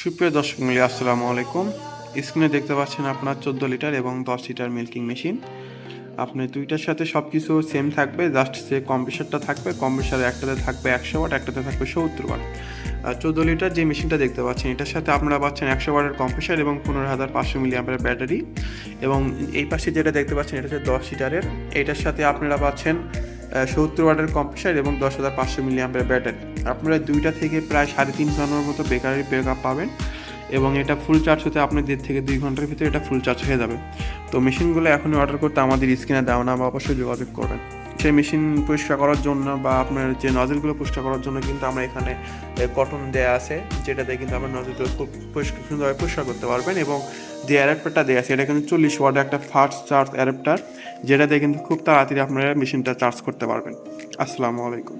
সুপ্রিয় দর্শক মণ্ডলী, আসসালামু আলাইকুম। স্ক্রিনে দেখতে পাচ্ছেন আপনার 14 লিটার এবং 10 লিটার মিল্কিং মেশিন। আপনার দুইটার সাথে সব কিছু সেম থাকবে, জাস্ট যে কম্প্রেসারটা থাকবে, কম্প্রেসার একটাতে থাকবে 100 ওয়াট, একটাতে থাকবে 70 ওয়াট। 14 লিটার যে মেশিনটা দেখতে পাচ্ছেন এটার সাথে আপনারা পাচ্ছেন 100 ওয়াটের কম্প্রেসার এবং 15,500 মিলিঅ্যাম্পিয়ারের ব্যাটারি। এবং এই পাশে যেটা দেখতে পাচ্ছেন এটা হচ্ছে 10 লিটারের, এটার সাথে আপনারা পাচ্ছেন 70 ওয়াটের কম্প্রেসার এবং 10,500 মিলিঅ্যাম্পিয়ারের ব্যাটারি। আপনারা দুইটা থেকে প্রায় 3.5 ঘন্টার মতো ব্যাটারি ব্যাকআপ পাবেন এবং এটা ফুল চার্জ হতে আপনার 1.5 থেকে 2 ঘন্টার ভিতরে এটা ফুল চার্জ হয়ে যাবে। তো মেশিনগুলো এখনই অর্ডার করতে আমাদের স্ক্রিনে দেওয়া নাম্বার অবশ্যই যোগাযোগ করবেন। সেই মেশিন পরিষ্কার করার জন্য বা আপনার যে নজলগুলো পরিষ্কার করার জন্য কিন্তু আমরা এখানে কটন দেয়া আছে, যেটাতে কিন্তু আপনার নজলগুলো খুব পরিষ্কার সুন্দরভাবে পরিষ্কার করতে পারবেন। এবং যে অ্যাডাপ্টারটা দেওয়া আছে এটা কিন্তু 40 ওয়াটের একটা ফাস্ট চার্জ অ্যাডাপ্টার, যেটাতে কিন্তু খুব তাড়াতাড়ি আপনারা মেশিনটা চার্জ করতে পারবেন। আসসালামু আলাইকুম।